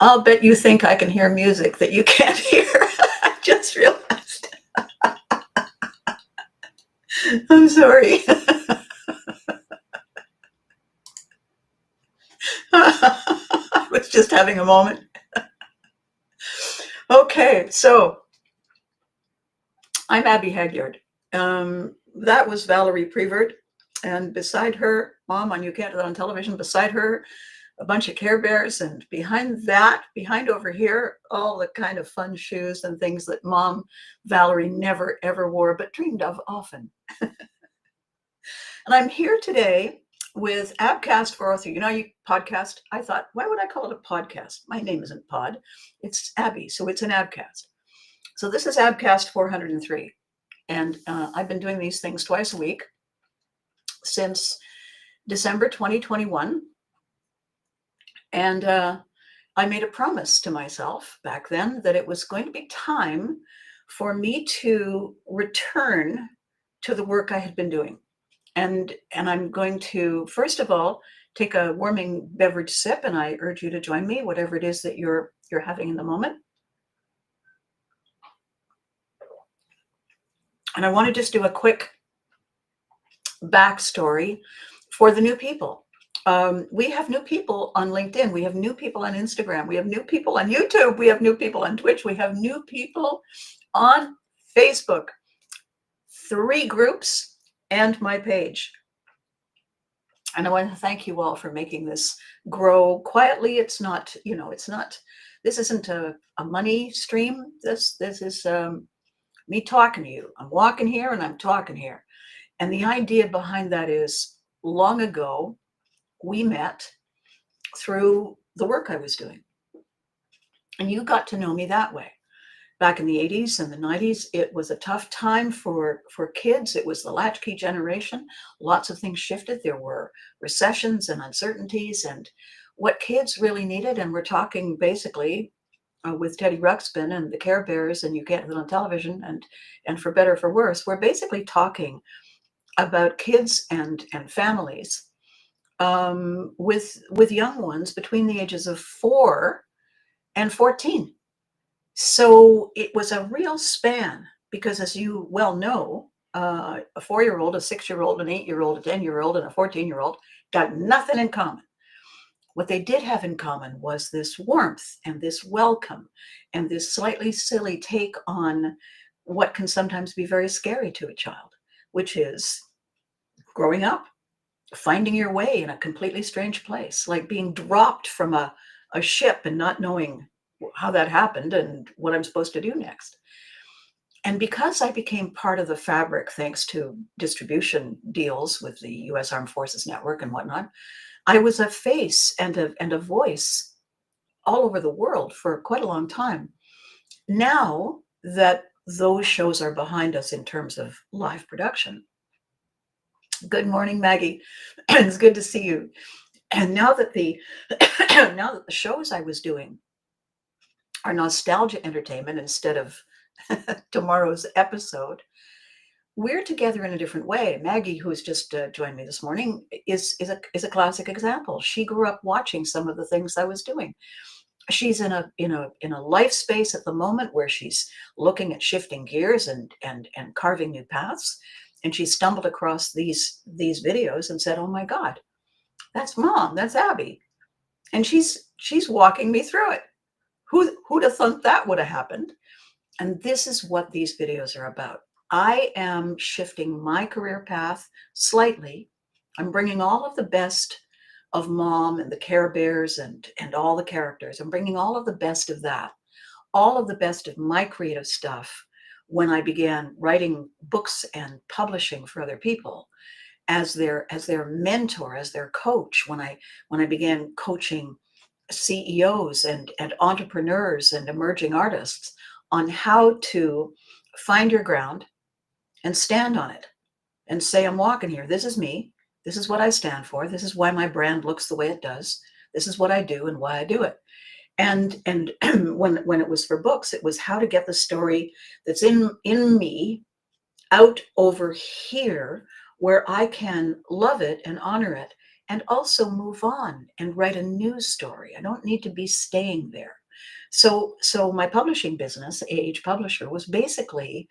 I'll bet you think I can hear music that you can't hear. I just realized. I'm sorry. I was just having a moment. Okay, so I'm Abby Hagyard. That was Valerie Prevert, and beside her, Mom on You Can't on television, beside her, a bunch of Care Bears, and behind that, behind over here, all the kind of fun shoes and things that Mom Valerie never ever wore, but dreamed of often. And I'm here today with ABCAST 403. You know, you podcast. I thought, why would I call it a podcast? My name isn't Pod, it's Abby, so it's an ABCAST. So this is ABCAST 403. And I've been doing these things twice a week since December 2021. And I made a promise to myself back then that it was going to be time for me to return to the work I had been doing. And I'm going to, first of all, take a warming beverage sip, and I urge you to join me, whatever it is that you're having in the moment. And I want to just do a quick backstory for the new people. We have new people on LinkedIn. We have new people on Instagram. We have new people on YouTube. We have new people on Twitch. We have new people on Facebook. 3 groups and my page. And I want to thank you all for making this grow quietly. It's not, this isn't a money stream. This is me talking to you. I'm walking here and I'm talking here. And the idea behind that is, long ago, we met through the work I was doing. And you got to know me that way. Back in the 80s and the 90s, it was a tough time for kids. It was the latchkey generation. Lots of things shifted. There were recessions and uncertainties. And what kids really needed, and we're talking basically with Teddy Ruxpin and the Care Bears, and You Can't Live on television, and for better or for worse, we're basically talking about kids and families with young ones between the ages of 4 and 14. So it was a real span because, as you well know, a 4-year-old, a 6-year-old, an 8-year-old, a 10-year-old, and a 14-year-old got nothing in common. What they did have in common was this warmth and this welcome and this slightly silly take on what can sometimes be very scary to a child, which is growing up, finding your way in a completely strange place, like being dropped from a ship and not knowing how that happened and what I'm supposed to do next. And because I became part of the fabric, thanks to distribution deals with the U.S. Armed Forces Network and whatnot, I was a face and a voice all over the world for quite a long time. Now that those shows are behind us in terms of live production, good morning, Maggie. It's good to see you. And now that the shows I was doing are nostalgia entertainment instead of tomorrow's episode, we're together in a different way. Maggie, who's just joined me this morning, is a classic example. She grew up watching some of the things I was doing. She's in a life space at the moment where she's looking at shifting gears and carving new paths. And she stumbled across these videos and said, "Oh my God, that's Mom, that's Abby," and she's walking me through it. Who'd have thought that would have happened? And this is what these videos are about. I am shifting my career path slightly. I'm bringing all of the best of Mom and the Care Bears and all the characters. I'm bringing all of the best of that, all of the best of my creative stuff when I began writing books and publishing for other people, as their mentor, as their coach, when I began coaching CEOs and entrepreneurs and emerging artists on how to find your ground and stand on it and say, "I'm walking here. This is me. This is what I stand for. This is why my brand looks the way it does. This is what I do and why I do it." And when it was for books, it was how to get the story that's in me out over here where I can love it and honor it and also move on and write a new story. I don't need to be staying there. So my publishing business, Publisher, was basically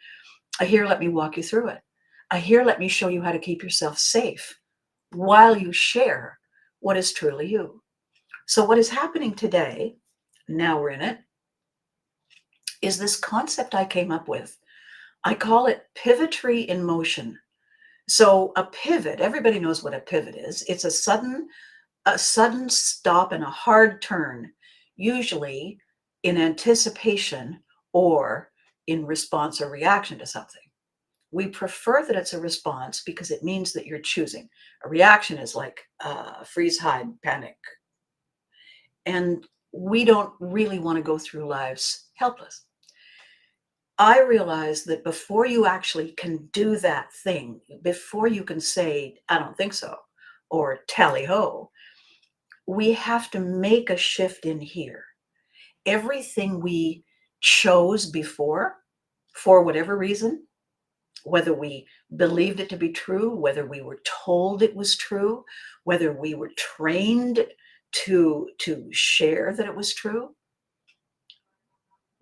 a here, let me walk you through it. A here, let me show you how to keep yourself safe while you share what is truly you. So what is happening today, now we're in it, is this concept I came up with. I call it Pivotry in motion. So a pivot, everybody knows what a pivot is. It's a sudden stop and a hard turn, usually in anticipation or in response or reaction to something. We prefer that it's a response because it means that you're choosing. A reaction is like freeze, hide, panic. And we don't really want to go through lives helpless. I realize that before you actually can do that thing, before you can say, I don't think so, or tally ho, we have to make a shift in here. Everything we chose before, for whatever reason, whether we believed it to be true, whether we were told it was true, whether we were trained to share that it was true,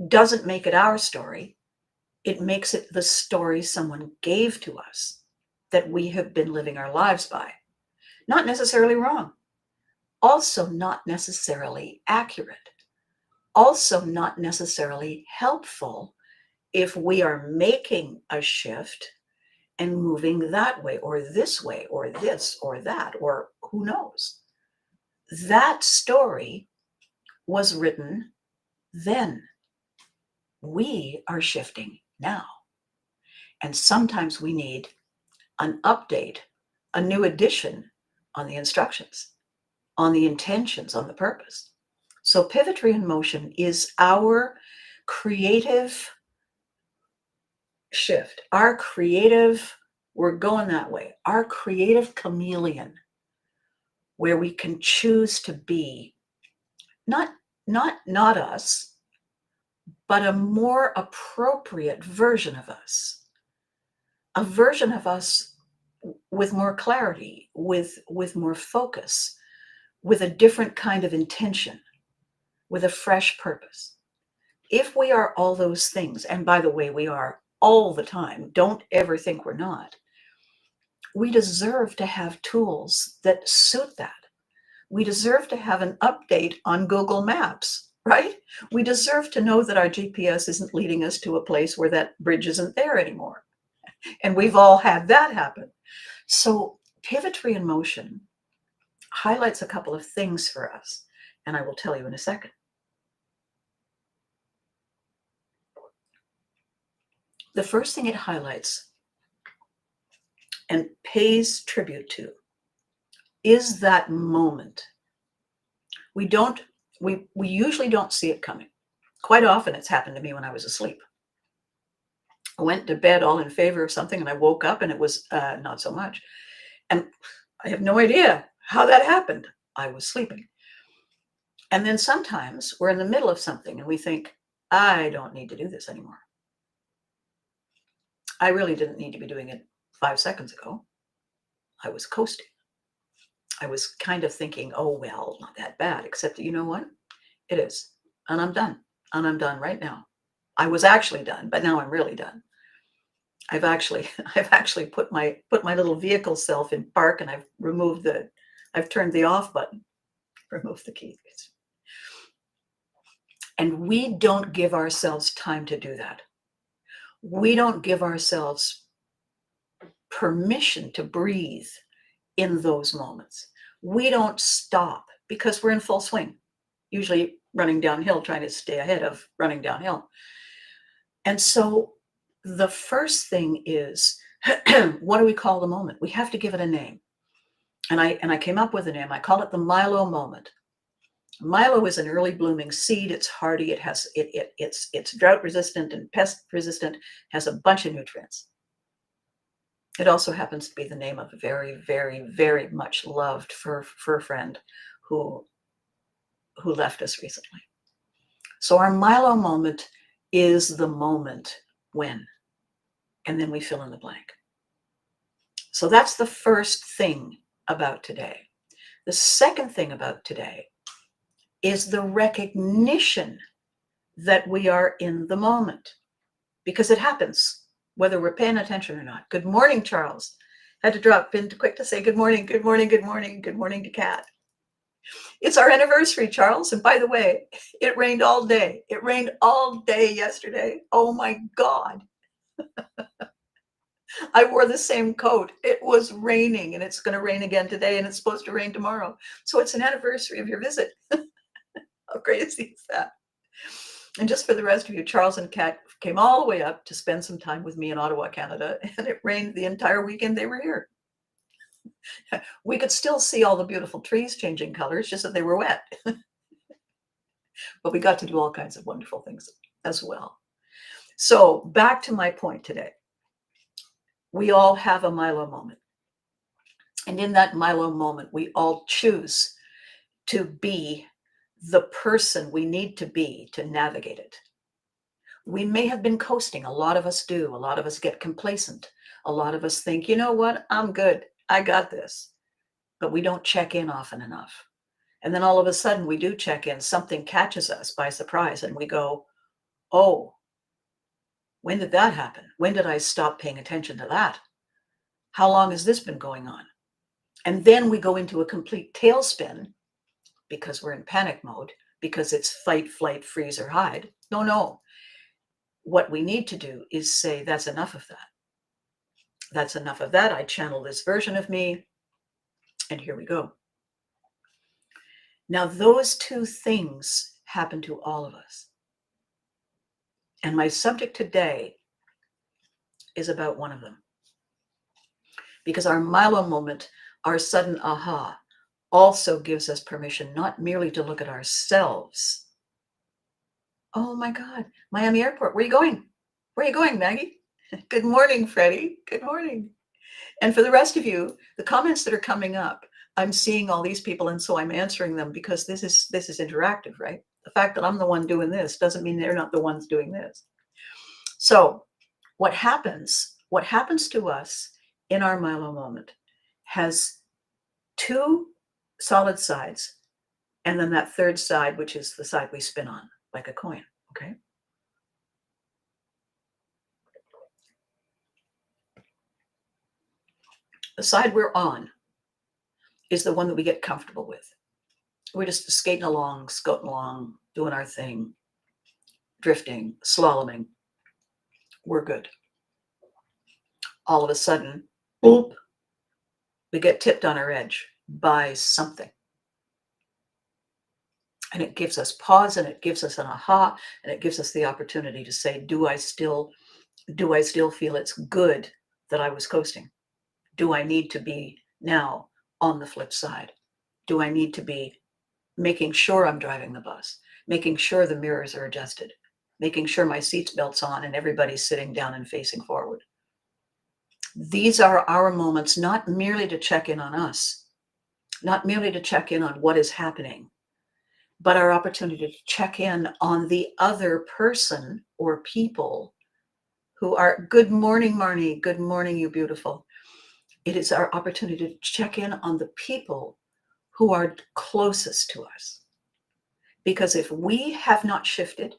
doesn't make it our story. It makes it the story someone gave to us that we have been living our lives by. Not necessarily wrong, also not necessarily accurate, also not necessarily helpful if we are making a shift and moving that way or this way or this or that, or who knows. That story was written then. We are shifting now. And sometimes we need an update, a new edition on the instructions, on the intentions, on the purpose. So Pivotry in motion is our creative shift, our creative, we're going that way, our creative chameleon, where we can choose to be not us, but a more appropriate version of us, a version of us with more clarity, with more focus, with a different kind of intention, with a fresh purpose. If we are all those things, and by the way, we are all the time, don't ever think we're not, we deserve to have tools that suit that. We deserve to have an update on Google Maps, right? We deserve to know that our GPS isn't leading us to a place where that bridge isn't there anymore. And we've all had that happen. So Pivotry in motion highlights a couple of things for us, and I will tell you in a second. The first thing it highlights and pays tribute to is that moment. We usually don't see it coming. Quite often it's happened to me when I was asleep. I went to bed all in favor of something and I woke up and it was not so much. And I have no idea how that happened. I was sleeping. And then sometimes we're in the middle of something and we think, I don't need to do this anymore. I really didn't need to be doing it 5 seconds ago. I was coasting. I was kind of thinking, oh, well, not that bad, except that, you know what? It is. And I'm done. And I'm done right now. I was actually done, but now I'm really done. I've actually put my little vehicle self in park, and I've turned the off button, removed the keys. And we don't give ourselves time to do that. We don't give ourselves permission to breathe in those moments. We don't stop because we're in full swing, usually running downhill, trying to stay ahead of running downhill. And so the first thing is, what do we call the moment? We have to give it a name. And I came up with a name. I call it the Milo Moment. Milo is an early blooming seed. It's hardy. It's drought resistant and pest resistant, has a bunch of nutrients. It also happens to be the name of a very, very, very much loved fur friend who left us recently. So our Milo moment is the moment when, and then we fill in the blank. So that's the first thing about today. The second thing about today is the recognition that we are in the moment, because it happens whether we're paying attention or not. Good morning, Charles. Had to drop in quick to say good morning, good morning, good morning, good morning to Kat. It's our anniversary, Charles. And by the way, it rained all day. It rained all day yesterday. Oh my God. I wore the same coat. It was raining, and it's going to rain again today, and it's supposed to rain tomorrow. So it's an anniversary of your visit. How crazy is that? And just for the rest of you, Charles and Kat came all the way up to spend some time with me in Ottawa, Canada, and it rained the entire weekend they were here. We could still see all the beautiful trees changing colors, just that they were wet. But we got to do all kinds of wonderful things as well. So back to my point today. We all have a Milo moment. And in that Milo moment, we all choose to be the person we need to be to navigate it. We may have been coasting. A lot of us do. A lot of us get complacent. A lot of us think, you know what? I'm good. I got this. But we don't check in often enough. And then all of a sudden we do check in. Something catches us by surprise and we go, oh, when did that happen? When did I stop paying attention to that? How long has this been going on? And then we go into a complete tailspin because we're in panic mode, because it's fight, flight, freeze, or hide. No. What we need to do is say, that's enough of that. That's enough of that. I channel this version of me, and here we go. Now, those two things happen to all of us. And my subject today is about one of them. Because our Milo moment, our sudden aha, also gives us permission not merely to look at ourselves. Oh my God, Miami Airport, where are you going? Where are you going, Maggie? Good morning, Freddie. Good morning. And for the rest of you, the comments that are coming up, I'm seeing all these people, and so I'm answering them because this is interactive, right? The fact that I'm the one doing this doesn't mean they're not the ones doing this. So what happens to us in our Milo moment has two solid sides, and then that third side, which is the side we spin on like a coin, okay? The side we're on is the one that we get comfortable with. We're just skating along, scooting along, doing our thing, drifting, slaloming. We're good. All of a sudden, boop, we get tipped on our edge by something. And it gives us pause, and it gives us an aha, and it gives us the opportunity to say, do I still feel it's good that I was coasting? Do I need to be now on the flip side? Do I need to be making sure I'm driving the bus, making sure the mirrors are adjusted, making sure my seatbelt's on and everybody's sitting down and facing forward? These are our moments, not merely to check in on us, not merely to check in on what is happening, but our opportunity to check in on the other person or people who are, good morning, Marnie, good morning, you beautiful. It is our opportunity to check in on the people who are closest to us. Because if we have not shifted,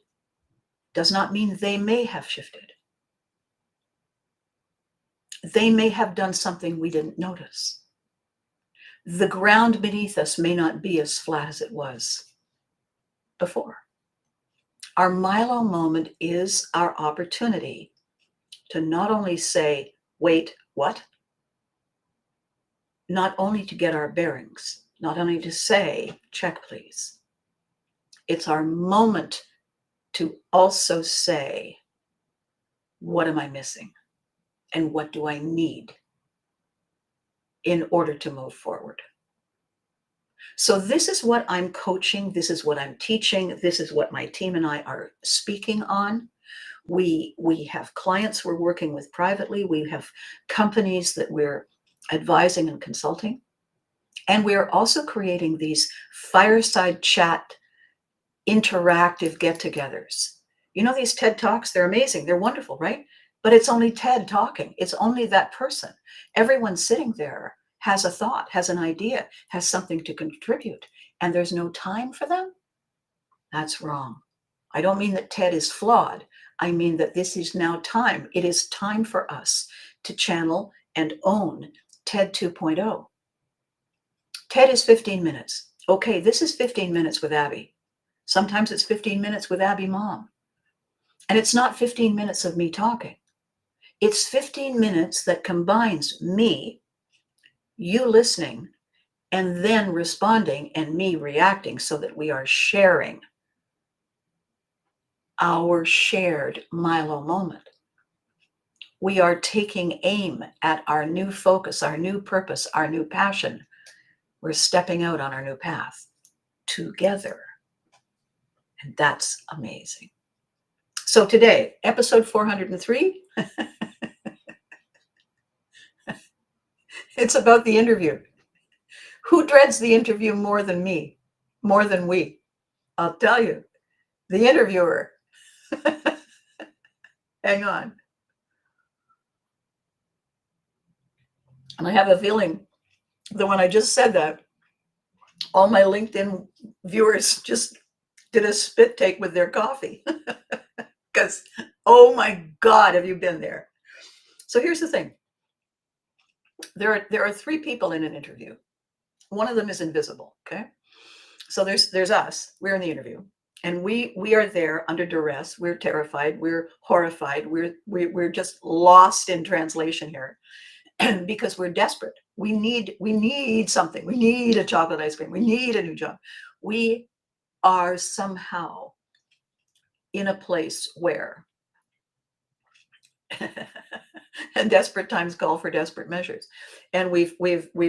does not mean they may have shifted. They may have done something we didn't notice. The ground beneath us may not be as flat as it was before. Our Milo moment is our opportunity to not only say, wait, what? Not only to get our bearings, not only to say, check, please. It's our moment to also say, what am I missing? And what do I need in order to move forward? So this is what I'm coaching. This is what I'm teaching. This is what my team and I are speaking on. We have clients we're working with privately. We have companies that we're advising and consulting. And we're also creating these fireside chat interactive get-togethers. You know, these TED Talks, they're amazing. They're wonderful, right? But it's only TED talking. It's only that person. Everyone's sitting there has a thought, has an idea, has something to contribute, and there's no time for them, that's wrong. I don't mean that Ted is flawed. I mean that this is now time. It is time for us to channel and own Ted 2.0. TED is 15 minutes. Okay, this is 15 minutes with Abby. Sometimes it's 15 minutes with Abby Mom. And it's not 15 minutes of me talking. It's 15 minutes that combines me, you listening, and then responding and me reacting so that we are sharing our shared Milo moment. We are taking aim at our new focus, our new purpose, our new passion. We're stepping out on our new path together. And that's amazing. So today, episode 403, it's about the interview. Who dreads the interview more than me, more than we? I'll tell you, the interviewer. Hang on. And I have a feeling that when I just said that, all my LinkedIn viewers just did a spit take with their coffee. Because, oh my God, have you been there? So here's the thing. There are three people in an interview. One of them is invisible, okay? So there's us. We're in the interview. And we are there under duress. We're terrified. We're horrified. We're just lost in translation here because we're desperate. We need something. We need a chocolate ice cream. We need a new job. We are somehow in a place where and desperate times call for desperate measures. And we've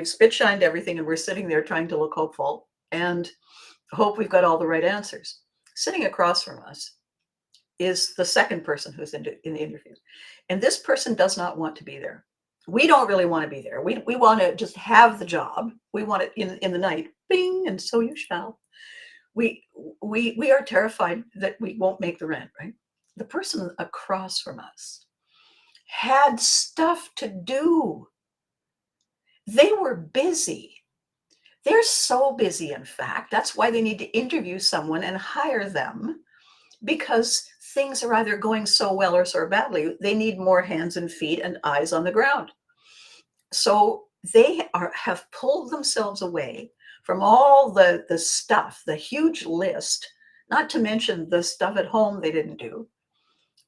spit shined everything, and we're sitting there trying to look hopeful and hope we've got all the right answers. Sitting across from us is the second person who's in the interview. And this person does not want to be there. We don't really want to be there. We want to just have the job. We want it in the night, bing, and so you shall. We are terrified that we won't make the rent, right? The person across from us had stuff to do. They were busy. They're so busy, in fact. That's why they need to interview someone and hire them, because things are either going so well or so badly. They need more hands and feet and eyes on the ground. So they have pulled themselves away from all the stuff, the huge list, not to mention the stuff at home they didn't do,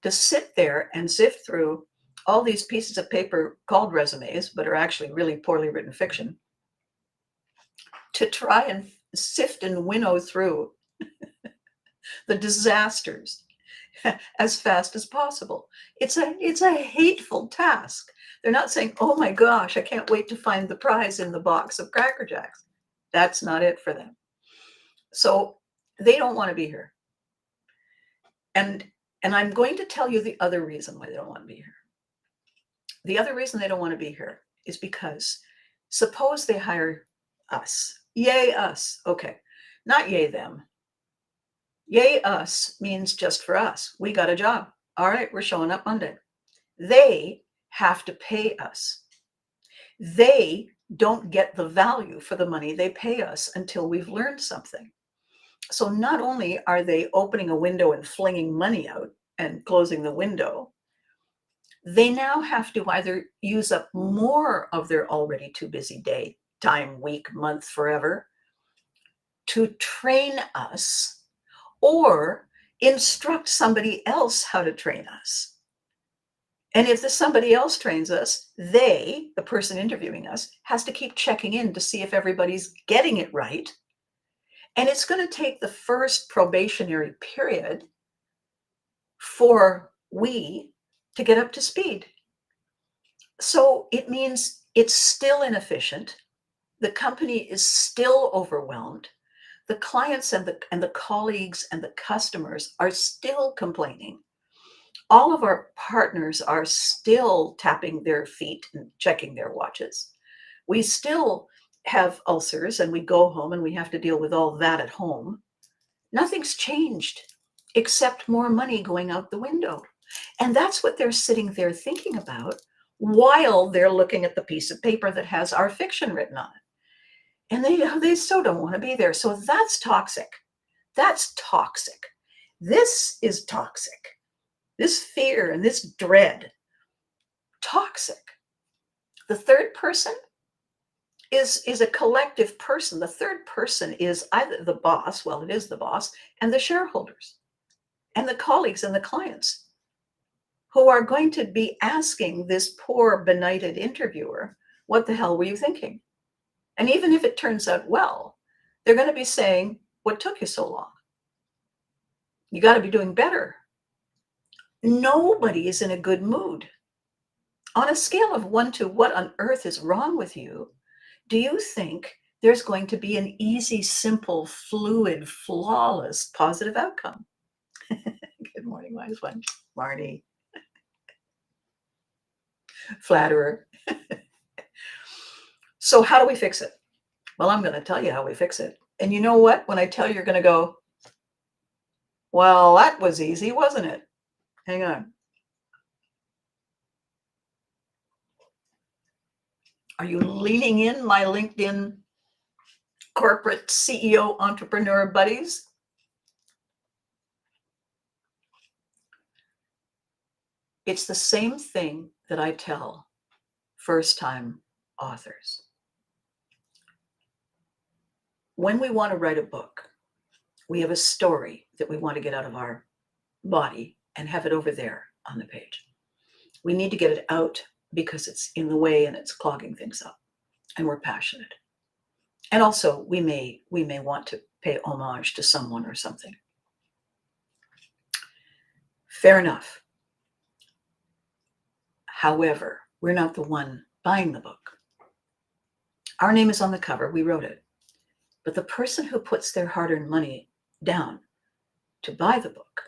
to sit there and sift through all these pieces of paper called resumes, but are actually really poorly written fiction, to try and sift and winnow through the disasters as fast as possible. It's a hateful task. They're not saying, oh my gosh, I can't wait to find the prize in the box of Cracker Jacks. That's not it for them. So they don't want to be here. And I'm going to tell you the other reason why they don't want to be here. The other reason they don't want to be here is because suppose they hire us. Yay, us. Okay. Not yay, them. Yay, us means just for us. We got a job. All right, we're showing up Monday. They have to pay us. They don't get the value for the money they pay us until we've learned something. So not only are they opening a window and flinging money out and closing the window, they now have to either use up more of their already too busy day, time, week, month, forever, to train us or instruct somebody else how to train us. And if somebody else trains us, the person interviewing us, has to keep checking in to see if everybody's getting it right. And it's going to take the first probationary period for we to get up to speed. So it means it's still inefficient. The company is still overwhelmed. The clients and the colleagues and the customers are still complaining. All of our partners are still tapping their feet and checking their watches. We still have ulcers and we go home and we have to deal with all that at home. Nothing's changed except more money going out the window. And that's what they're sitting there thinking about while they're looking at the piece of paper that has our fiction written on it. And they so don't want to be there. So that's toxic. That's toxic. This is toxic. This fear and this dread, toxic. The third person is a collective person. The third person is either the boss, well, it is the boss, and the shareholders, and the colleagues and the clients who are going to be asking this poor benighted interviewer, what the hell were you thinking? And even if it turns out well, they're going to be saying, what took you so long? You got to be doing better. Nobody is in a good mood. On a scale of 1 to what on earth is wrong with you, do you think there's going to be an easy, simple, fluid, flawless, positive outcome? Good morning, wise one. Marty. Flatterer. So how do we fix it? Well, I'm going to tell you how we fix it. And you know what? When I tell you, you're going to go, well, that was easy, wasn't it? Hang on. Are you leaning in, my LinkedIn corporate CEO entrepreneur buddies? It's the same thing that I tell first-time authors. When we want to write a book, we have a story that we want to get out of our body and have it over there on the page. We need to get it out because it's in the way and it's clogging things up, and we're passionate. And also we may want to pay homage to someone or something. Fair enough. However, we're not the one buying the book. Our name is on the cover, we wrote it. But the person who puts their hard-earned money down to buy the book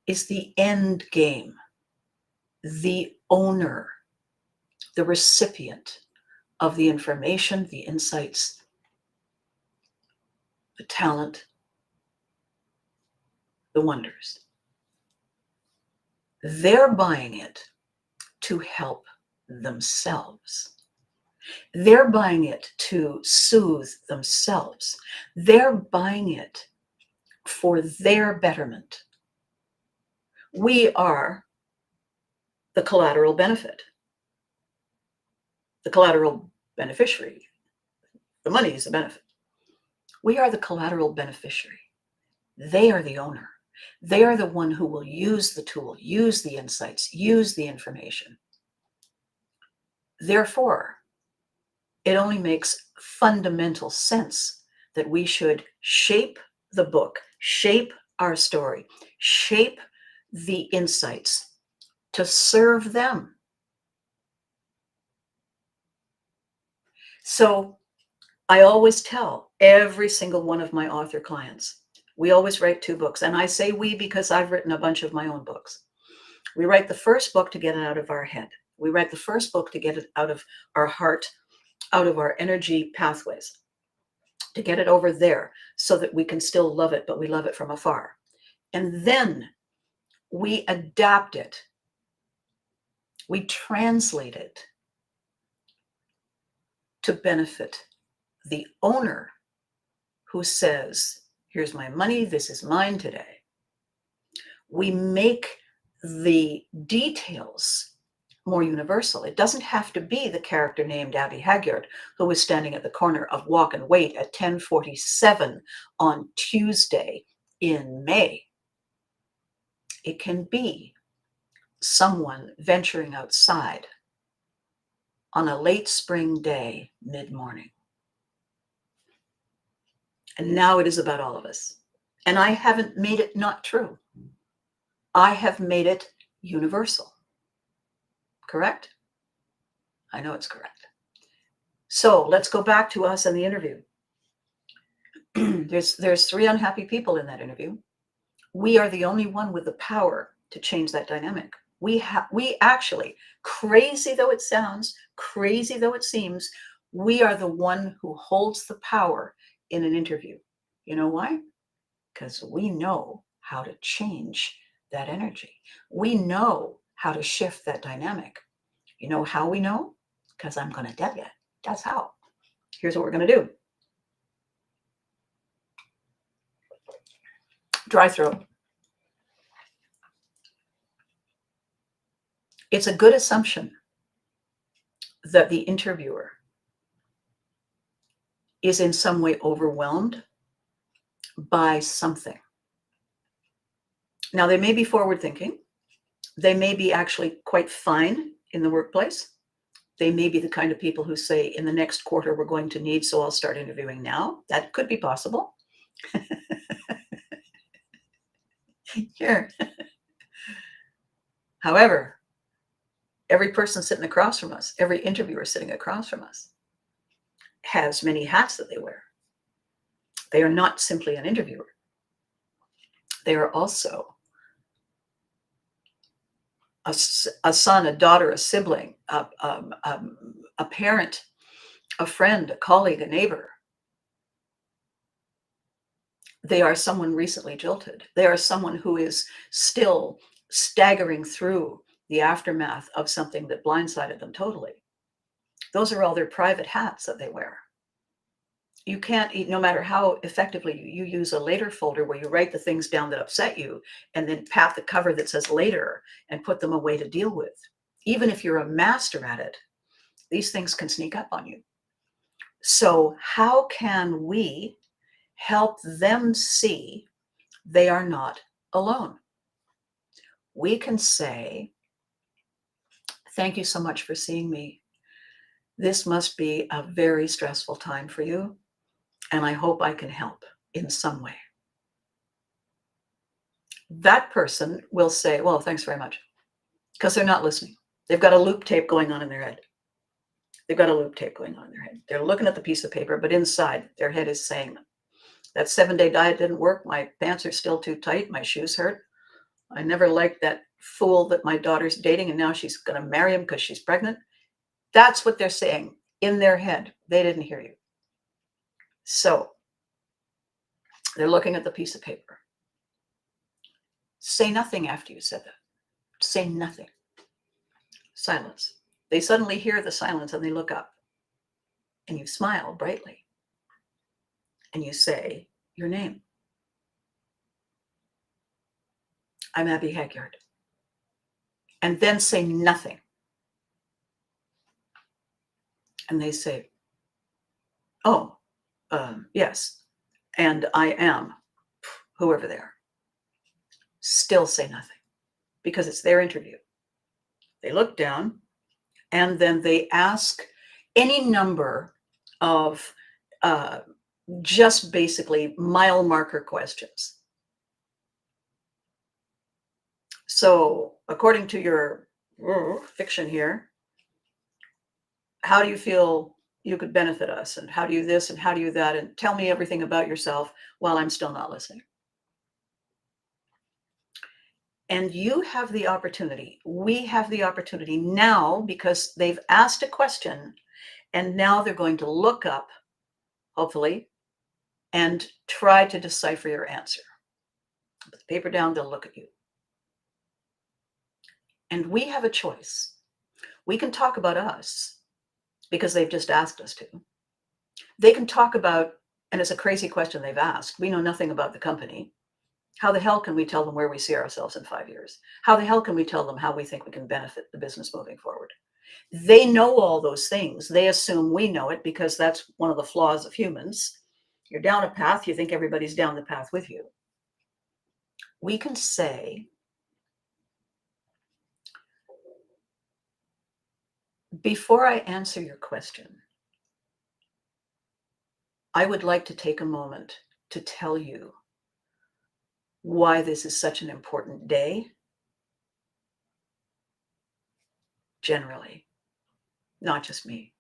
is the end game, the owner, the recipient of the information, the insights, the talent, the wonders. They're buying it to help themselves. They're buying it to soothe themselves. They're buying it for their betterment. We are the collateral benefit, the collateral beneficiary. The money is the benefit. We are the collateral beneficiary. They are the owner. They are the one who will use the tool, use the insights, use the information. Therefore, it only makes fundamental sense that we should shape the book, shape our story, shape the insights to serve them. So I always tell every single one of my author clients, we always write 2 books. And I say we because I've written a bunch of my own books. We write the first book to get it out of our head. We write the first book to get it out of our heart, out of our energy pathways, to get it over there so that we can still love it, but we love it from afar. And then we adapt it. We translate it to benefit the owner who says, here's my money, this is mine today. We make the details more universal. It doesn't have to be the character named Abby Haggard, who was standing at the corner of Walk and Wait at 10:47 on Tuesday in May. It can be someone venturing outside on a late spring day, mid-morning. And now it is about all of us. And I haven't made it not true. I have made it universal. Correct? I know it's correct. So let's go back to us and the interview. There's 3 unhappy people in that interview. We are the only one with the power to change that dynamic. We actually, crazy though it sounds, crazy though it seems, we are the one who holds the power in an interview. You know why? Because we know how to change that energy. We know how to shift that dynamic. You know how we know? Because I'm going to tell you. That's how. Here's what we're going to do. Dry throat. It's a good assumption that the interviewer is in some way overwhelmed by something. Now, they may be forward thinking. They may be actually quite fine in the workplace. They may be the kind of people who say, in the next quarter, we're going to need, so I'll start interviewing now. That could be possible. Sure. However, every person sitting across from us, every interviewer sitting across from us, has many hats that they wear. They are not simply an interviewer. They are also a son, a daughter, a sibling, a parent, a friend, a colleague, a neighbor. They are someone recently jilted. They are someone who is still staggering through the aftermath of something that blindsided them totally. Those are all their private hats that they wear. You can't, no matter how effectively you use a later folder where you write the things down that upset you and then pat the cover that says later and put them away to deal with. Even if you're a master at it, these things can sneak up on you. So how can we help them see they are not alone? We can say, thank you so much for seeing me. This must be a very stressful time for you, and I hope I can help in some way. That person will say, well, thanks very much, because they're not listening. They've got a loop tape going on in their head. They've got a loop tape going on in their head. They're looking at the piece of paper, but inside their head is saying, that 7-day diet didn't work. My pants are still too tight. My shoes hurt. I never liked that fool that my daughter's dating, and now she's going to marry him because she's pregnant. That's what they're saying in their head. They didn't hear you. So they're looking at the piece of paper. Say nothing after you said that. Say nothing. Silence. They suddenly hear the silence and they look up. And you smile brightly. And you say your name. I'm Abby Hagyard. And then say nothing. And they say, oh, yes. And I am whoever they are. Still say nothing because it's their interview. They look down and then they ask any number of just basically mile marker questions. So according to your fiction here, how do you feel you could benefit us? And how do you this and how do you that? And tell me everything about yourself while I'm still not listening. And you have the opportunity, we have the opportunity now because they've asked a question and now they're going to look up, hopefully, and try to decipher your answer. Put the paper down, they'll look at you. And we have a choice. We can talk about us because they've just asked us to. They can talk about, and it's a crazy question they've asked, we know nothing about the company. How the hell can we tell them where we see ourselves in 5 years? How the hell can we tell them how we think we can benefit the business moving forward? They know all those things. They assume we know it because that's one of the flaws of humans. You're down a path, you think everybody's down the path with you. We can say, before I answer your question, I would like to take a moment to tell you why this is such an important day, generally, not just me.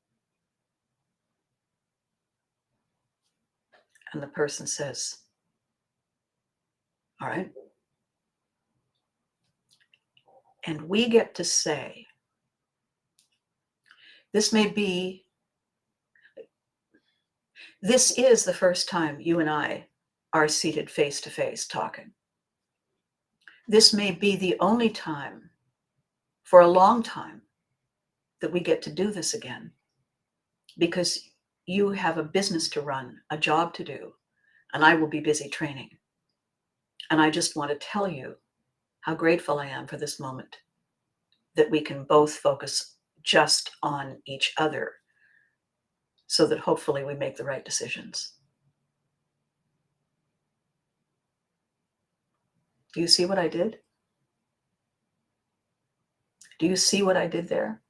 And the person says, all right. And we get to say, this is the first time you and I are seated face to face talking. This may be the only time for a long time that we get to do this again, because you have a business to run, a job to do, and I will be busy training. And I just want to tell you how grateful I am for this moment, that we can both focus just on each other so that hopefully we make the right decisions. Do you see what I did? Do you see what I did there?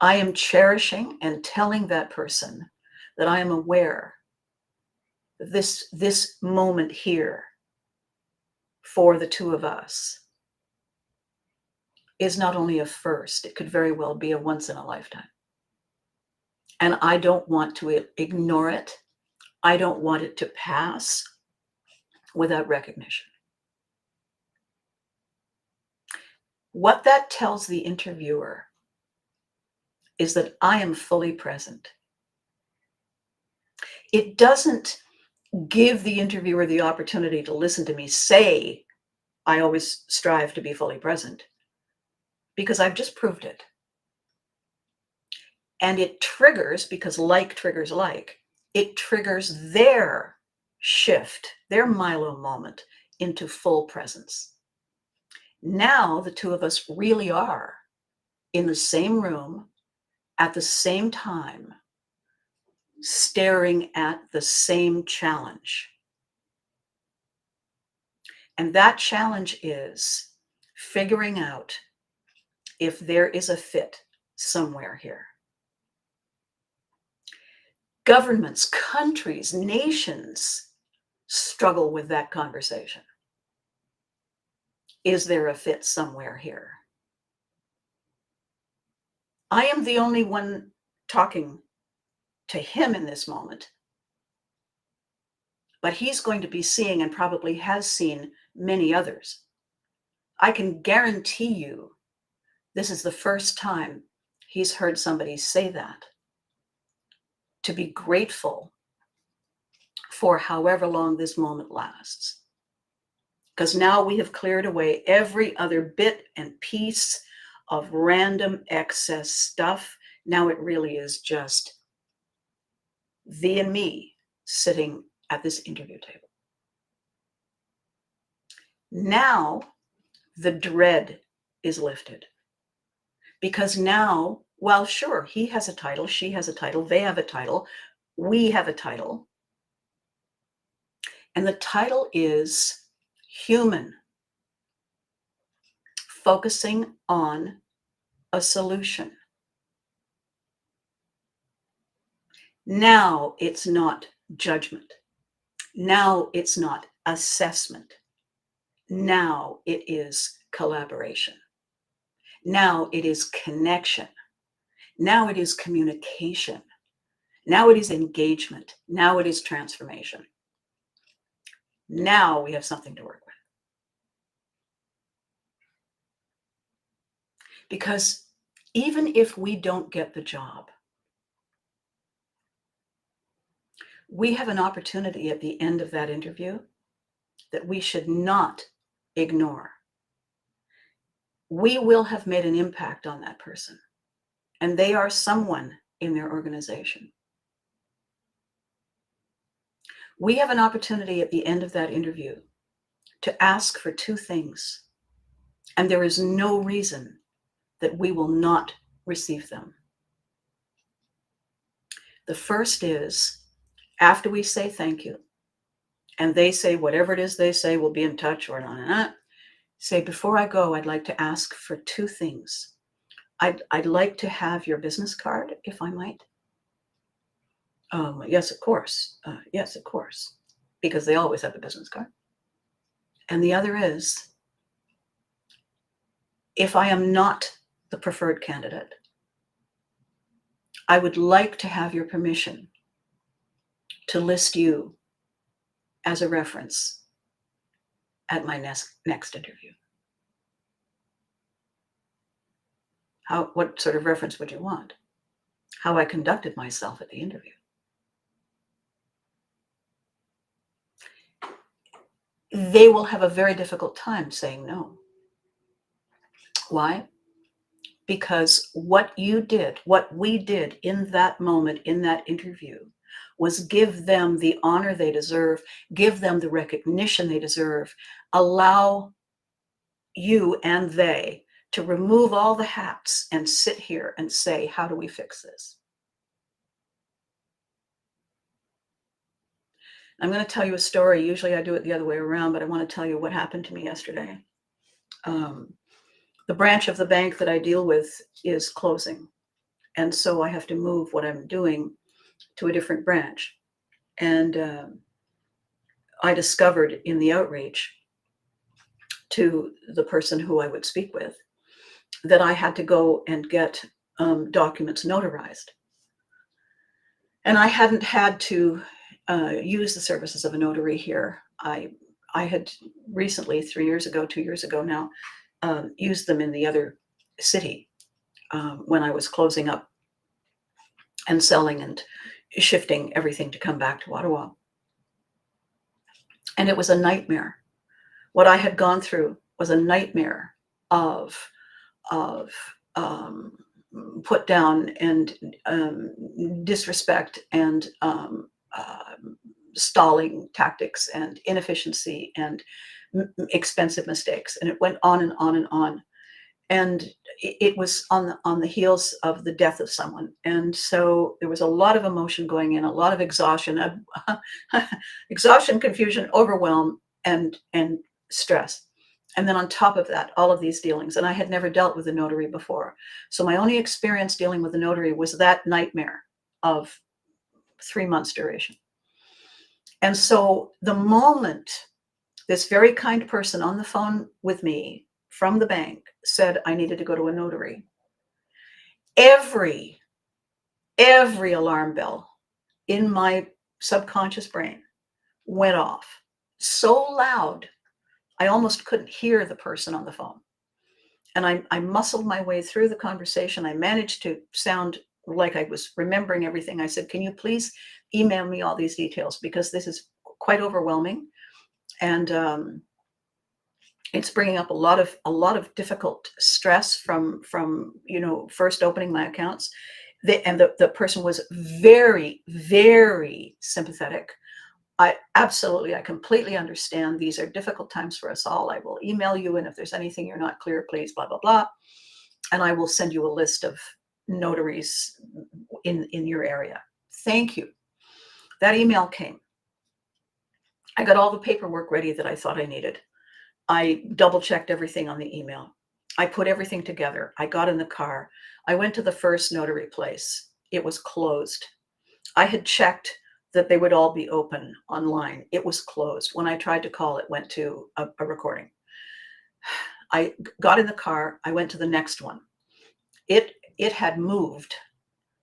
I am cherishing and telling that person that I am aware that this moment here for the two of us is not only a first, it could very well be a once in a lifetime. And I don't want to ignore it. I don't want it to pass without recognition. What that tells the interviewer is that I am fully present. It doesn't give the interviewer the opportunity to listen to me say, I always strive to be fully present, because I've just proved it. And it triggers, because like triggers like, it triggers their shift, their Milo moment into full presence. Now the two of us really are in the same room at the same time, staring at the same challenge. And that challenge is figuring out if there is a fit somewhere here. Governments, countries, nations struggle with that conversation. Is there a fit somewhere here? I am the only one talking to him in this moment, but he's going to be seeing, and probably has seen, many others. I can guarantee you this is the first time he's heard somebody say that, to be grateful for however long this moment lasts. Because now we have cleared away every other bit and piece of random excess stuff. Now it really is just thee and me sitting at this interview table. Now the dread is lifted. Because now, well, sure, he has a title, she has a title, they have a title, we have a title. And the title is Human, focusing on a solution. Now it's not judgment. Now it's not assessment. Now it is collaboration. Now it is connection. Now it is communication. Now it is engagement. Now it is transformation. Now we have something to work with. Because even if we don't get the job, we have an opportunity at the end of that interview that we should not ignore. We will have made an impact on that person, and they are someone in their organization. We have an opportunity at the end of that interview to ask for two things, and there is no reason that we will not receive them. The first is, after we say thank you, and they say whatever it is they say, we'll be in touch, or not, say, before I go, I'd like to ask for two things. I'd like to have your business card, if I might. Yes, of course. Yes, of course. Because they always have a business card. And the other is, if I am not the preferred candidate, I would like to have your permission to list you as a reference at my next interview. What sort of reference would you want? How I conducted myself at the interview. They will have a very difficult time saying no. Why? because what we did in that moment, in that interview, was give them the honor they deserve, give them the recognition they deserve, allow you and they to remove all the hats and sit here and say, how do we fix this? I'm going to tell you a story. Usually I do it the other way around, but I want to tell you what happened to me yesterday. The branch of the bank that I deal with is closing. And so I have to move what I'm doing to a different branch. And I discovered in the outreach to the person who I would speak with that I had to go and get documents notarized. And I hadn't had to use the services of a notary here. I had recently, 2 years ago now, used them in the other city when I was closing up and selling and shifting everything to come back to Ottawa. And it was a nightmare. What I had gone through was a nightmare of put down and disrespect and stalling tactics and inefficiency and expensive mistakes. And it went on and on and on. And it was on the heels of the death of someone. And so there was a lot of emotion going in, a lot of exhaustion, confusion, overwhelm, and stress. And then on top of that, all of these dealings. And I had never dealt with a notary before. So my only experience dealing with a notary was that nightmare of 3 months duration. And so the moment this very kind person on the phone with me from the bank said I needed to go to a notary, every alarm bell in my subconscious brain went off so loud I almost couldn't hear the person on the phone. And I muscled my way through the conversation. I managed to sound like I was remembering everything. I said, can you please email me all these details, because this is quite overwhelming. And it's bringing up a lot of difficult stress from first opening my accounts. The person was very, very sympathetic. I completely understand. These are difficult times for us all. I will email you, and if there's anything you're not clear, please, blah, blah, blah. And I will send you a list of notaries in your area. Thank you. That email came. I got all the paperwork ready that I thought I needed. I double-checked everything on the email. I put everything together. I got in the car. I went to the first notary place. It was closed. I had checked that they would all be open online. It was closed. When I tried to call, it went to a recording. I got in the car. I went to the next one. It had moved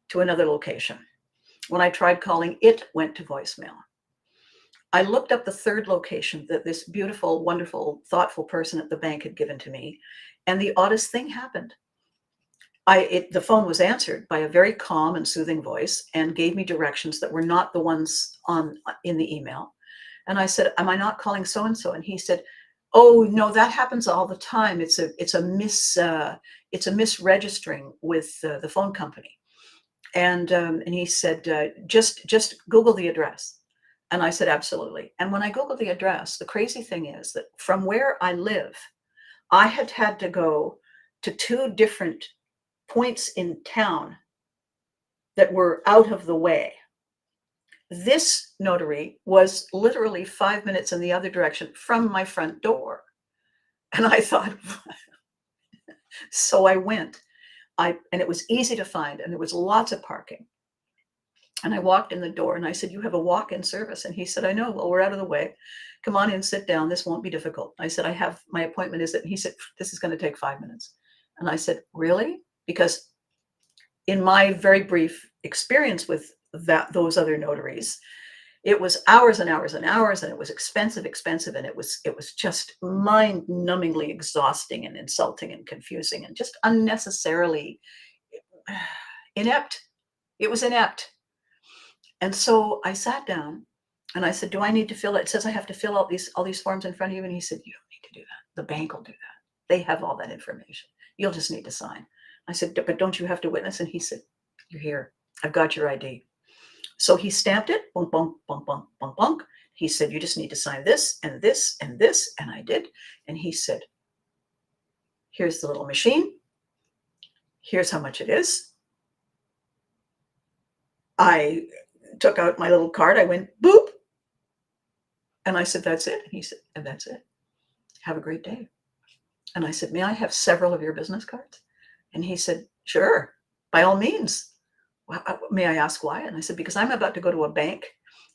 to another location. When I tried calling, it went to voicemail. I looked up the third location that this beautiful, wonderful, thoughtful person at the bank had given to me, and the oddest thing happened. The phone was answered by a very calm and soothing voice and gave me directions that were not the ones in the email. And I said, am I not calling so-and-so? And he said, oh, no, that happens all the time. It's a misregistering with the phone company. And he said, just Google the address. And I said, absolutely. And when I Googled the address, the crazy thing is that from where I live, I had to go to 2 different points in town that were out of the way. This notary was literally 5 minutes in the other direction from my front door. And I thought, so I went. And it was easy to find, and there was lots of parking. And I walked in the door and I said, you have a walk-in service? And he said, I know. Well, we're out of the way. Come on in, sit down. This won't be difficult. I said, my appointment is that. And he said, this is going to take 5 minutes. And I said, really? Because in my very brief experience with those other notaries, it was hours and hours and hours, and it was expensive, and it was just mind-numbingly exhausting and insulting and confusing and just unnecessarily inept. It was inept. And so I sat down and I said, do I need to fill it? It says I have to fill out all these forms in front of you. And he said, you don't need to do that. The bank will do that. They have all that information. You'll just need to sign. I said, but don't you have to witness? And he said, you're here. I've got your ID. So he stamped it, bunk, bunk, bunk, bunk, bunk, bunk. He said, you just need to sign this and this and this. And I did. And he said, here's the little machine. Here's how much it is. I took out my little card. I went, boop. And I said, that's it. And he said, and that's it. Have a great day. And I said, may I have several of your business cards? And he said, sure, by all means. Well, may I ask why? And I said, because I'm about to go to a bank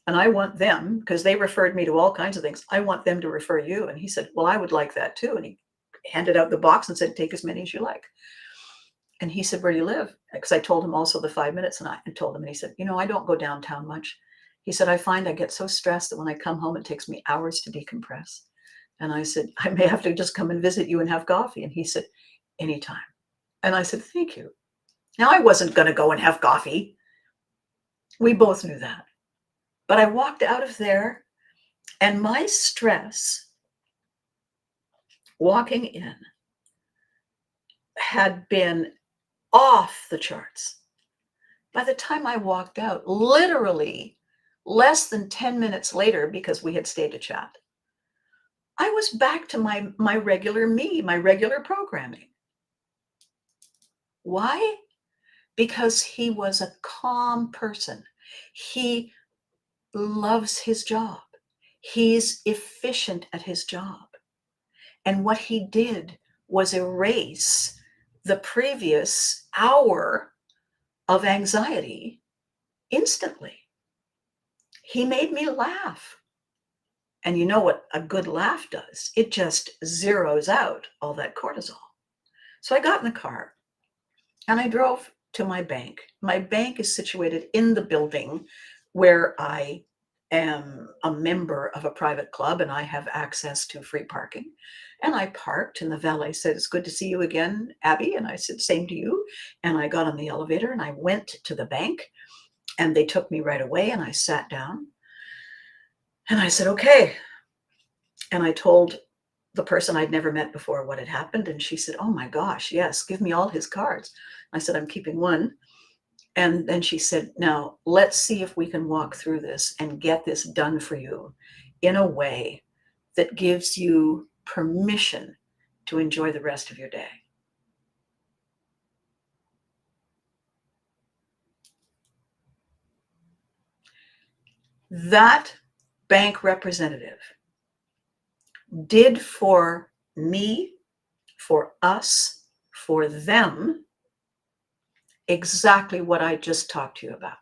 and I want them, because they referred me to all kinds of things, I want them to refer you. And he said, well, I would like that too. And he handed out the box and said, take as many as you like. And he said, where do you live? Because I told him also the 5 minutes, and I told him, and he said, you know, I don't go downtown much. He said, I find I get so stressed that when I come home, it takes me hours to decompress. And I said, I may have to just come and visit you and have coffee. And he said, anytime. And I said, thank you. Now, I wasn't going to go and have coffee. We both knew that. But I walked out of there, and my stress walking in had been off the charts. By the time I walked out, literally less than 10 minutes later, because we had stayed to chat, I was back to my regular me, my regular programming. Why? Because he was a calm person. He loves his job. He's efficient at his job. And what he did was erase the previous hour of anxiety instantly. He made me laugh. And you know what a good laugh does? It just zeroes out all that cortisol. So I got in the car and I drove to my bank. My bank is situated in the building where I am a member of a private club and I have access to free parking. And I parked and the valet said, it's good to see you again, Abby. And I said, same to you. And I got on the elevator and I went to the bank and they took me right away and I sat down and I said, okay. And I told the person I'd never met before what had happened. And she said, oh my gosh, yes, give me all his cards. I said, I'm keeping one. And then she said, now let's see if we can walk through this and get this done for you in a way that gives you permission to enjoy the rest of your day. That bank representative did for me, for us, for them, exactly what I just talked to you about.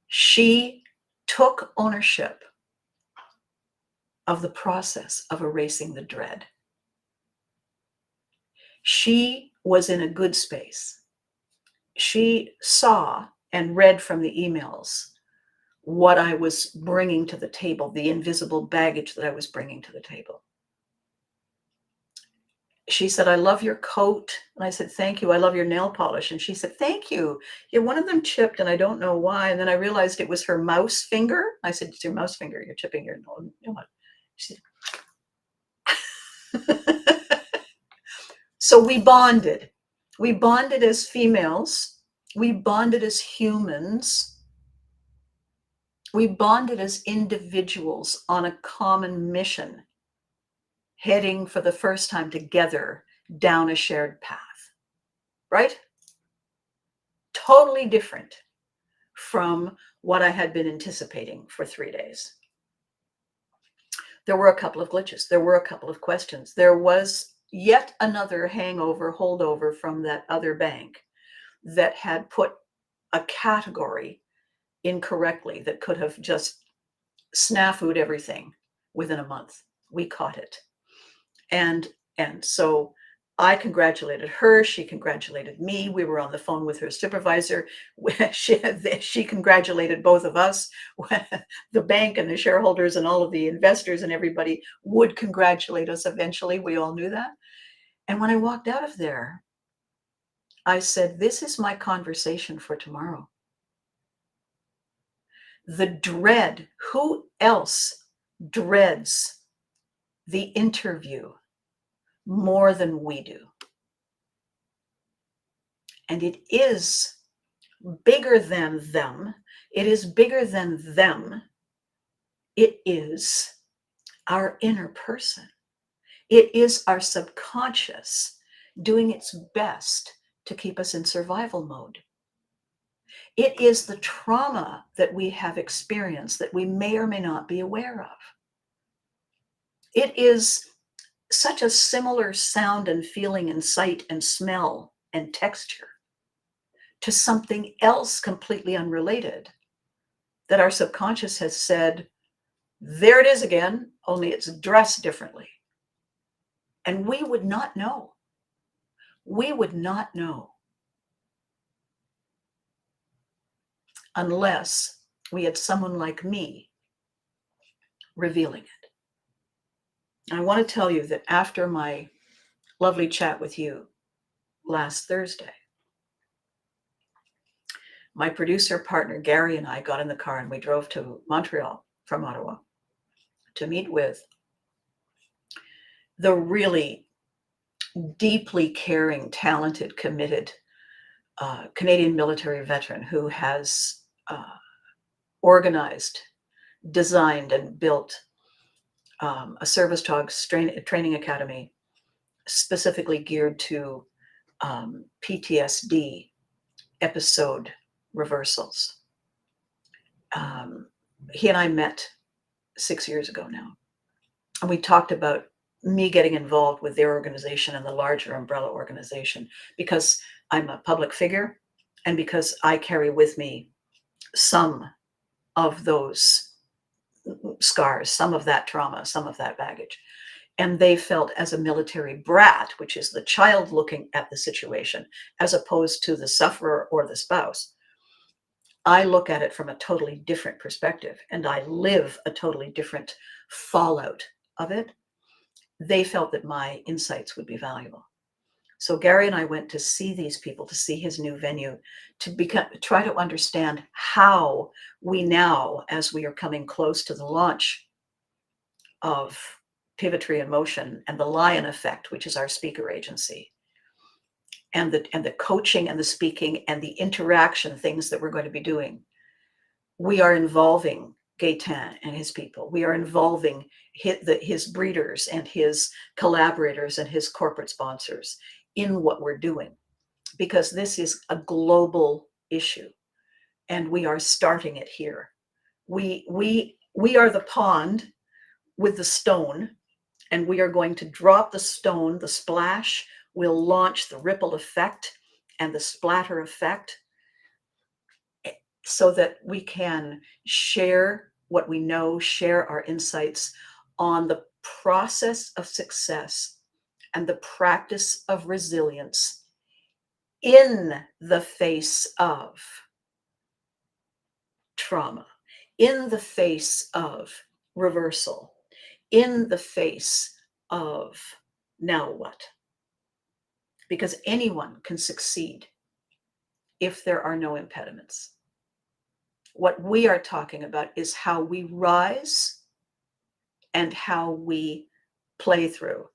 She took ownership of the process of erasing the dread. She was in a good space. She saw and read from the emails what I was bringing to the table, the invisible baggage that I was bringing to the table. She said, I love your coat. And I said, thank you. I love your nail polish. And she said, thank you. Yeah, one of them chipped and I don't know why. And then I realized it was her mouse finger. I said, it's your mouse finger. You're chipping your nail. She said, so we bonded. We bonded as females. We bonded as humans. We bonded as individuals on a common mission, heading for the first time together down a shared path, right? Totally different from what I had been anticipating for 3 days. There were a couple of glitches. There were a couple of questions. There was yet another hangover, holdover from that other bank that had put a category incorrectly that could have just snafu'd everything within a month. We caught it. And so I congratulated her. She congratulated me. We were on the phone with her supervisor. She congratulated both of us. The bank and the shareholders and all of the investors and everybody would congratulate us eventually. We all knew that. And when I walked out of there, I said, this is my conversation for tomorrow. The dread, who else dreads the interview more than we do? And it is bigger than them. It is bigger than them. It is our inner person. It is our subconscious doing its best to keep us in survival mode. It is the trauma that we have experienced that we may or may not be aware of. It is such a similar sound and feeling and sight and smell and texture to something else completely unrelated that our subconscious has said, there it is again, only it's dressed differently. And we would not know. We would not know unless we had someone like me revealing it. And I want to tell you that after my lovely chat with you last Thursday, my producer partner Gary and I got in the car and we drove to Montreal from Ottawa to meet with the really deeply caring, talented, committed Canadian military veteran who has organized, designed, and built a service dogs training academy specifically geared to PTSD episode reversals. He and I met 6 years ago now, and we talked about me getting involved with their organization and the larger umbrella organization because I'm a public figure and because I carry with me some of those scars, some of that trauma, some of that baggage. And they felt, as a military brat, which is the child looking at the situation, as opposed to the sufferer or the spouse, I look at it from a totally different perspective and I live a totally different fallout of it. They felt that my insights would be valuable. So Gary and I went to see these people, to see his new venue, to try to understand how we now, as we are coming close to the launch of Pivotry in Motion and the Lion Effect, which is our speaker agency, and the coaching and the speaking and the interaction things that we're going to be doing, we are involving Gaetan and his people. We are involving his breeders and his collaborators and his corporate sponsors in what we're doing, because this is a global issue and we are starting it here. We are the pond with the stone, and we are going to drop the stone. The splash will launch the ripple effect and the splatter effect so that we can share what we know, share our insights on the process of success and the practice of resilience in the face of trauma, in the face of reversal, in the face of now what? Because anyone can succeed if there are no impediments. What we are talking about is how we rise and how we play through.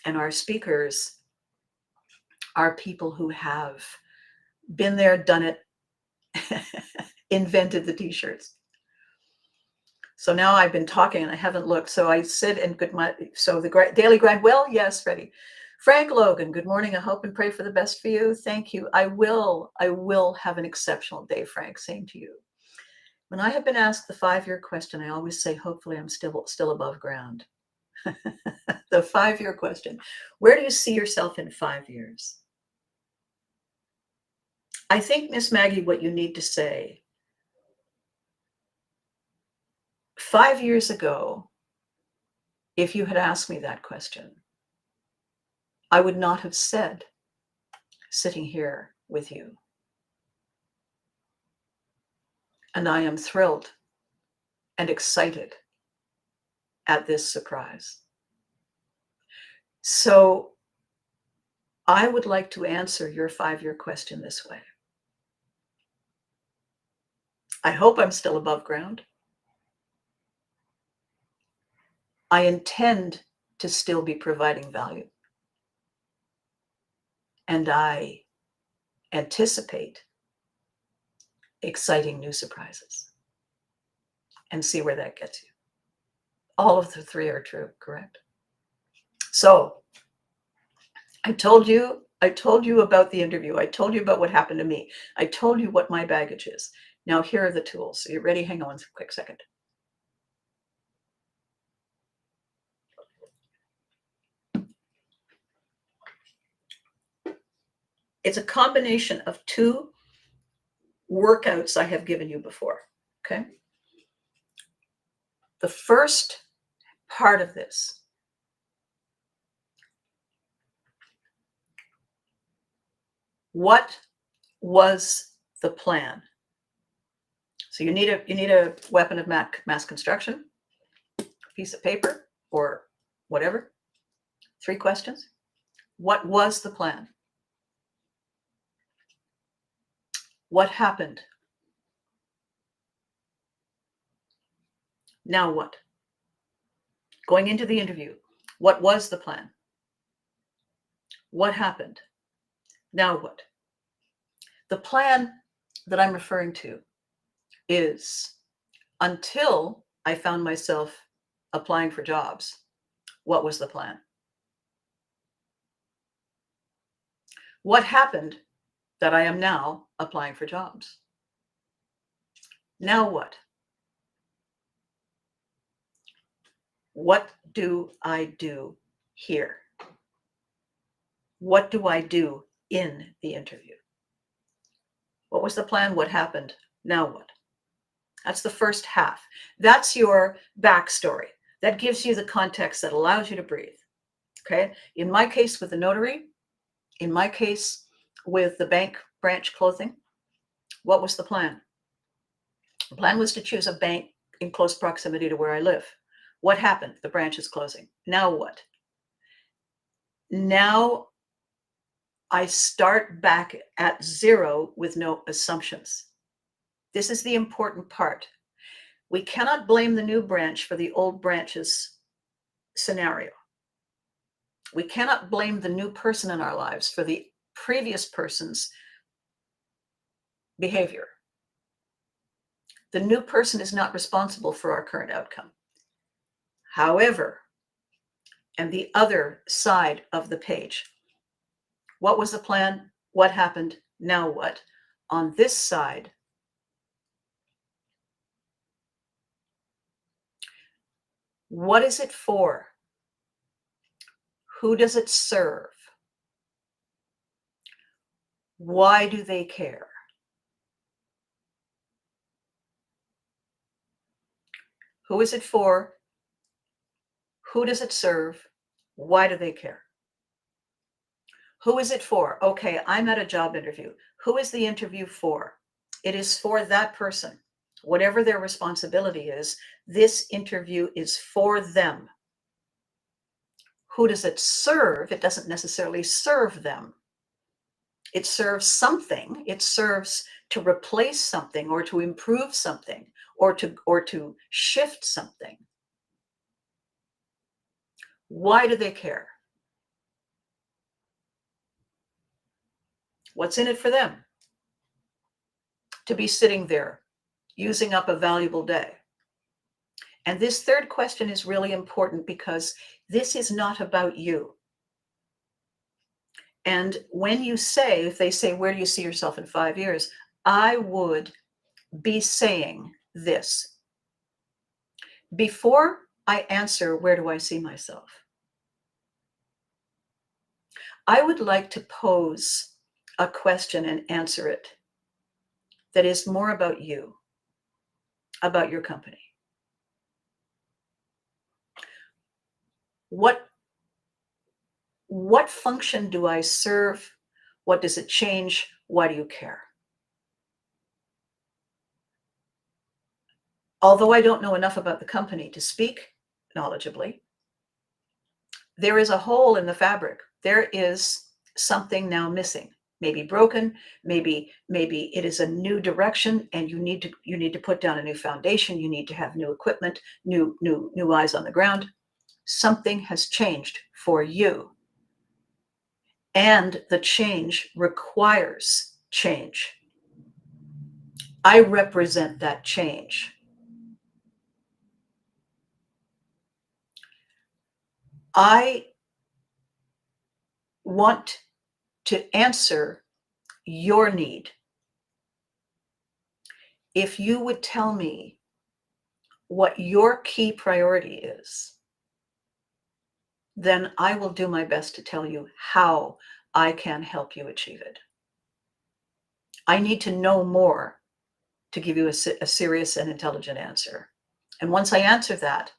And our speakers are people who have been there, done it, invented the t-shirts. So now I've been talking and I haven't looked. So I sit and so the daily grind. Well, yes, Freddie. Frank Logan, good morning. I hope and pray for the best for you. Thank you. I will have an exceptional day, Frank. Same to you. When I have been asked the 5-year question, I always say, hopefully I'm still above ground. The 5-year question. Where do you see yourself in 5 years? I think, Miss Maggie, what you need to say, 5 years ago, if you had asked me that question, I would not have said, sitting here with you. And I am thrilled and excited at this surprise. So I would like to answer your 5-year question this way. I hope I'm still above ground. I intend to still be providing value. And I anticipate exciting new surprises and see where that gets you. All of the three are true, correct? So I told you about the interview. I told you about what happened to me. I told you what my baggage is. Now here are the tools. So you ready? Hang on a quick second. It's a combination of two workouts I have given you before, okay? The first part of this, what was the plan? So you need a weapon of mass construction, a piece of paper or whatever. 3 questions. What was the plan? What happened? Now what? Going into the interview, what was the plan? What happened? Now what? The plan that I'm referring to is until I found myself applying for jobs, what was the plan? What happened that I am now applying for jobs? Now what? What do I do here? What do I do in the interview? What was the plan? What happened? Now what? That's the first half. That's your backstory. That gives you the context that allows you to breathe. Okay. In my case with the notary, in my case with the bank branch closing, what was the plan? The plan was to choose a bank in close proximity to where I live. What happened? The branch is closing. Now what? Now I start back at zero with no assumptions. This is the important part. We cannot blame the new branch for the old branch's scenario. We cannot blame the new person in our lives for the previous person's behavior. The new person is not responsible for our current outcome. However, and the other side of the page, what was the plan? What happened? Now what? On this side, what is it for? Who does it serve? Why do they care? Who is it for? Who does it serve? Why do they care? Who is it for? Okay, I'm at a job interview. Who is the interview for? It is for that person. Whatever their responsibility is, this interview is for them. Who does it serve? It doesn't necessarily serve them. It serves something. It serves to replace something or to improve something or to shift something. Why do they care? What's in it for them? To be sitting there, using up a valuable day. And this third question is really important because this is not about you. And when you say, if they say, where do you see yourself in 5 years? I would be saying this. Before I answer, where do I see myself? I would like to pose a question and answer it that is more about you, about your company. What function do I serve? What does it change? Why do you care? Although I don't know enough about the company to speak knowledgeably, there is a hole in the fabric. There is something now missing, maybe broken, maybe it is a new direction and you need to put down a new foundation, you need to have new equipment, new eyes on the ground. Something has changed for you. And the change requires change. I represent that change. I want to answer your need. If you would tell me what your key priority is, then I will do my best to tell you how I can help you achieve it. I need to know more to give you a serious and intelligent answer. And once I answer that,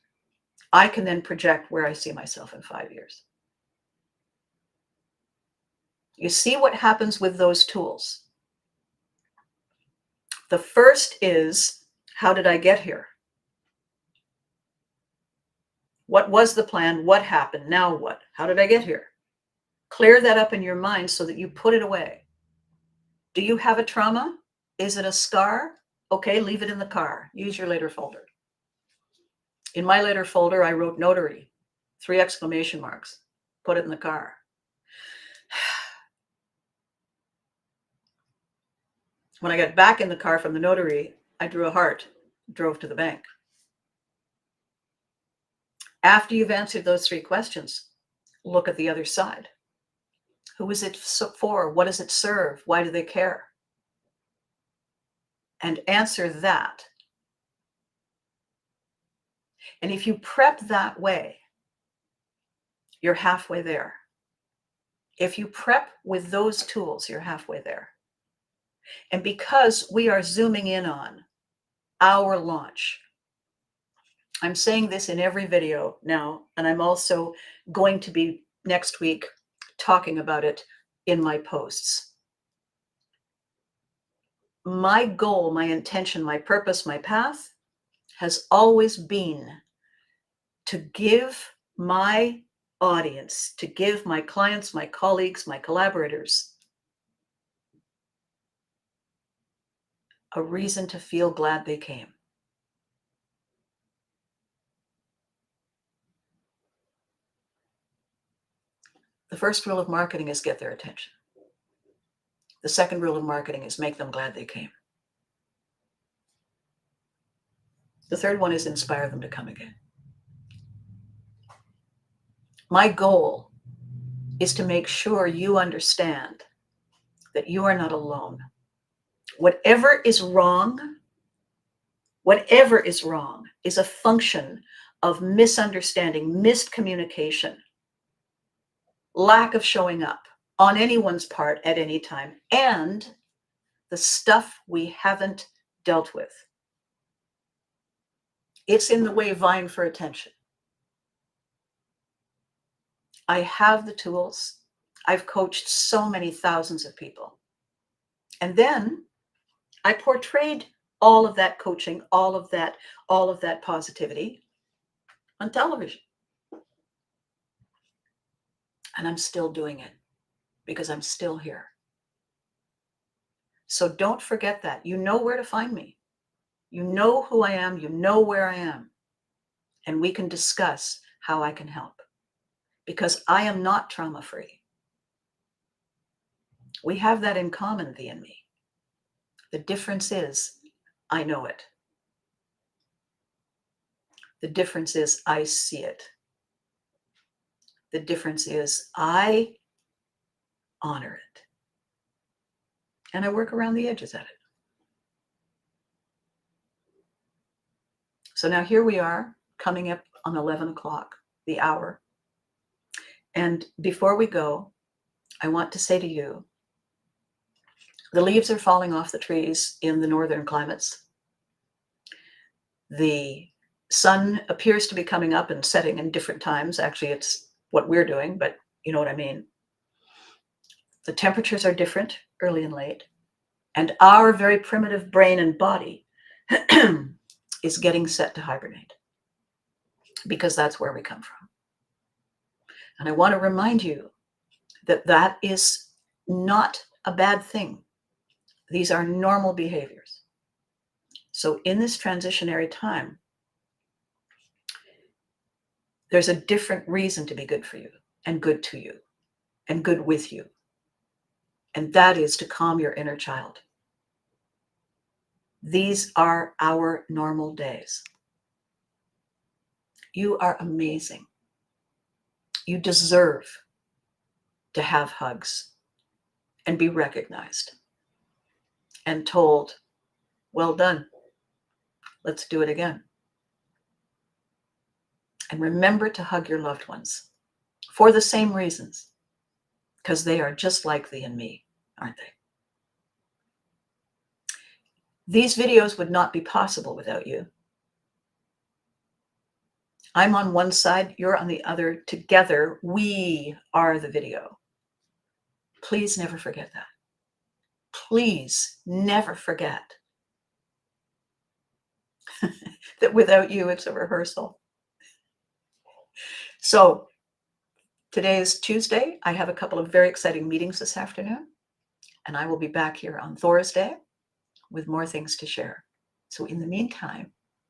I can then project where I see myself in 5 years. You see what happens with those tools. The first is, how did I get here? What was the plan? What happened? Now what? How did I get here? Clear that up in your mind so that you put it away. Do you have a trauma? Is it a scar? Okay, leave it in the car. Use your later folder. In my later folder, I wrote notary, 3 exclamation marks. Put it in the car. When I got back in the car from the notary, I drew a heart, drove to the bank. After you've answered those 3 questions, look at the other side. Who is it for? What does it serve? Why do they care? And answer that. And if you prep that way, you're halfway there. If you prep with those tools, you're halfway there. And because we are zooming in on our launch, I'm saying this in every video now, and I'm also going to be next week talking about it in my posts. My goal, my intention, my purpose, my path has always been to give my audience, to give my clients, my colleagues, my collaborators a reason to feel glad they came. The first rule of marketing is get their attention. The second rule of marketing is make them glad they came. The third one is inspire them to come again. My goal is to make sure you understand that you are not alone. Whatever is wrong is a function of misunderstanding, miscommunication, lack of showing up on anyone's part at any time, and the stuff we haven't dealt with. It's in the way vying for attention. I have the tools. I've coached so many thousands of people. And then I portrayed all of that coaching, all of that positivity on television. And I'm still doing it because I'm still here. So don't forget that. You know where to find me. You know who I am. You know where I am. And we can discuss how I can help. Because I am not trauma-free. We have that in common, thee and me. The difference is, I know it. The difference is, I see it. The difference is, I honor it. And I work around the edges at it. So now here we are, coming up on 11 o'clock, the hour. And before we go, I want to say to you, the leaves are falling off the trees in the northern climates. The sun appears to be coming up and setting in different times. Actually, it's what we're doing, but you know what I mean. The temperatures are different, early and late. And our very primitive brain and body is getting set to hibernate because that's where we come from. And I want to remind you that that is not a bad thing. These are normal behaviors. So in this transitionary time, there's a different reason to be good for you and good to you and good with you. and that is to calm your inner child. These are our normal days. You are amazing. You deserve to have hugs and be recognized and told, well done, let's do it again. And remember to hug your loved ones for the same reasons, because they are just like thee and me, aren't they? These videos would not be possible without you. I'm on one side, you're on the other. Together, we are the video. Please never forget that. Please never forget that without you, it's a rehearsal. So today is Tuesday. I have a couple of very exciting meetings this afternoon, and I will be back here on Thursday with more things to share. So in the meantime,